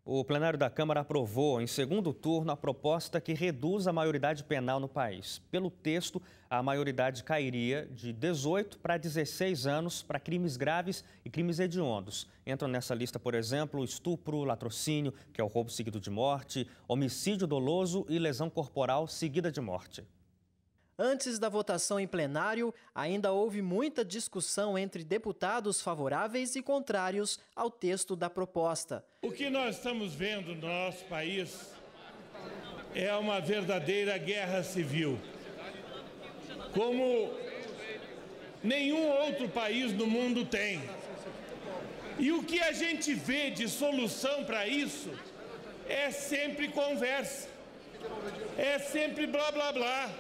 O plenário da Câmara aprovou, em segundo turno, a proposta que reduz a maioridade penal no país. Pelo texto, a maioridade cairia de 18 para 16 anos para crimes graves e crimes hediondos. Entram nessa lista, por exemplo, estupro, latrocínio, que é o roubo seguido de morte, homicídio doloso e lesão corporal seguida de morte. Antes da votação em plenário, ainda houve muita discussão entre deputados favoráveis e contrários ao texto da proposta. O que nós estamos vendo no nosso país é uma verdadeira guerra civil, como nenhum outro país no mundo tem. E o que a gente vê de solução para isso é sempre conversa, é sempre blá blá blá.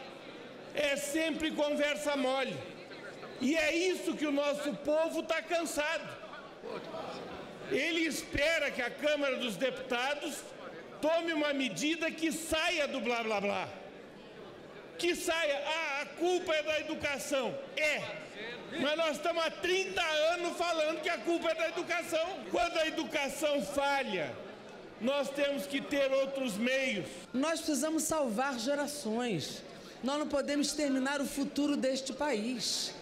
É sempre conversa mole. E é isso que o nosso povo está cansado. Ele espera que a Câmara dos Deputados tome uma medida que saia do blá blá blá. Que saia, a culpa é da educação. É. Mas nós estamos há 30 anos falando que a culpa é da educação. Quando a educação falha, nós temos que ter outros meios. Nós precisamos salvar gerações. Nós não podemos terminar o futuro deste país.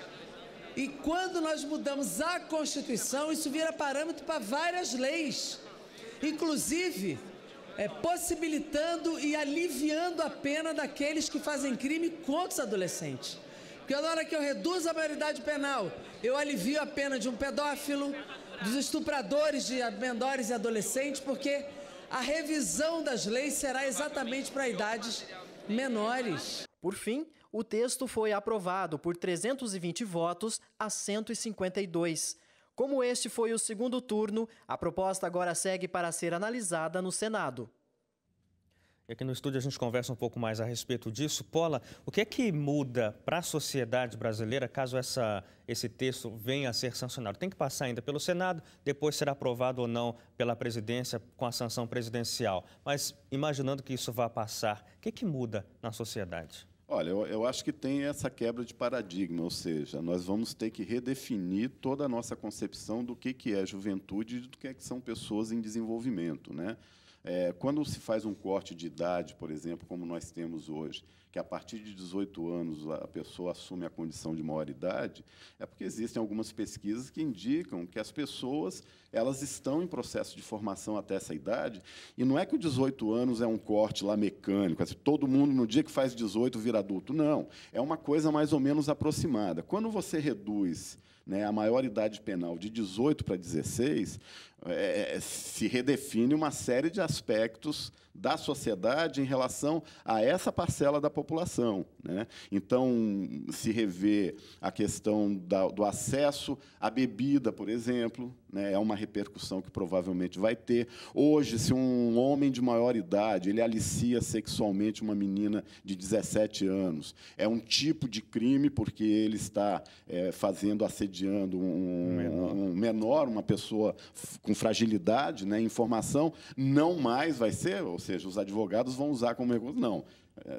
E quando nós mudamos a Constituição, isso vira parâmetro para várias leis, inclusive possibilitando e aliviando a pena daqueles que fazem crime contra os adolescentes. Porque na hora que eu reduzo a maioridade penal, eu alivio a pena de um pedófilo, dos estupradores de menores e adolescentes, porque a revisão das leis será exatamente para idades menores. Por fim, o texto foi aprovado por 320 votos a 152. Como este foi o segundo turno, a proposta agora segue para ser analisada no Senado. E aqui no estúdio a gente conversa um pouco mais a respeito disso. Paula, o que é que muda para a sociedade brasileira caso esse texto venha a ser sancionado? Tem que passar ainda pelo Senado, depois será aprovado ou não pela presidência com a sanção presidencial. Mas imaginando que isso vá passar, o que é que muda na sociedade? Olha, eu acho que tem essa quebra de paradigma, ou seja, nós vamos ter que redefinir toda a nossa concepção do que é juventude e do que são pessoas em desenvolvimento, né? Quando se faz um corte de idade, por exemplo, como nós temos hoje, que a partir de 18 anos a pessoa assume a condição de maioridade, é porque existem algumas pesquisas que indicam que as pessoas elas estão em processo de formação até essa idade, e não é que o 18 anos é um corte lá mecânico, assim, todo mundo no dia que faz 18 vira adulto, não. É uma coisa mais ou menos aproximada. Quando você reduz, né, a maioridade penal de 18 para 16, se redefine uma série de aspectos da sociedade em relação a essa parcela da população, né? Então, se revê a questão do acesso à bebida, por exemplo, né? É uma repercussão que provavelmente vai ter. Hoje, se um homem de maior idade ele alicia sexualmente uma menina de 17 anos, é um tipo de crime porque ele está assediando um menor, uma pessoa com fragilidade, né, informação, não mais vai ser, ou seja, os advogados vão usar como recurso, não.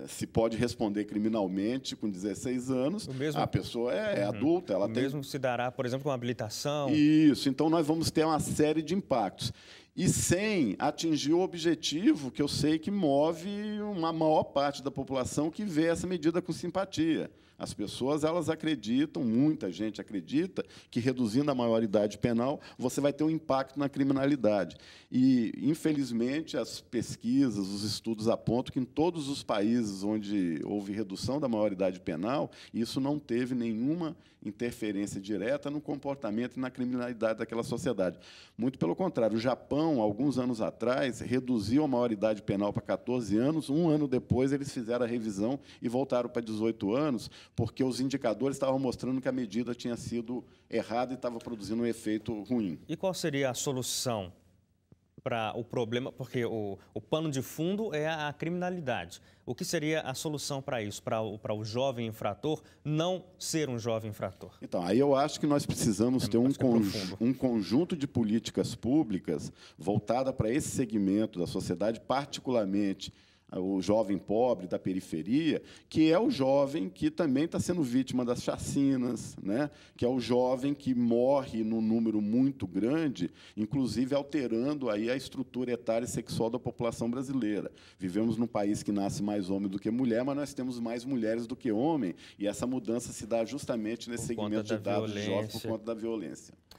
Se pode responder criminalmente com 16 anos, a pessoa é adulta. Ela mesmo se dará, por exemplo, com habilitação. Isso, então nós vamos ter uma série de impactos. E sem atingir o objetivo que eu sei que move uma maior parte da população que vê essa medida com simpatia. As pessoas elas acreditam, muita gente acredita, que reduzindo a maioridade penal, você vai ter um impacto na criminalidade. E, infelizmente, as pesquisas, os estudos apontam que em todos os países onde houve redução da maioridade penal, isso não teve nenhuma interferência direta no comportamento e na criminalidade daquela sociedade. Muito pelo contrário, o Japão, alguns anos atrás, reduziu a maioridade penal para 14 anos, um ano depois eles fizeram a revisão e voltaram para 18 anos, porque os indicadores estavam mostrando que a medida tinha sido errada e estava produzindo um efeito ruim. E qual seria a solução para o problema? Porque o pano de fundo é a criminalidade. O que seria a solução para isso, para o jovem infrator não ser um jovem infrator? Então, aí eu acho que nós precisamos ter um conjunto de políticas públicas voltada para esse segmento da sociedade, particularmente o jovem pobre da periferia, que é o jovem que também está sendo vítima das chacinas, né? Que é o jovem que morre num número muito grande, inclusive alterando aí a estrutura etária e sexual da população brasileira. Vivemos num país que nasce mais homem do que mulher, mas nós temos mais mulheres do que homem, e essa mudança se dá justamente nesse segmento de dados de jovens por conta da violência.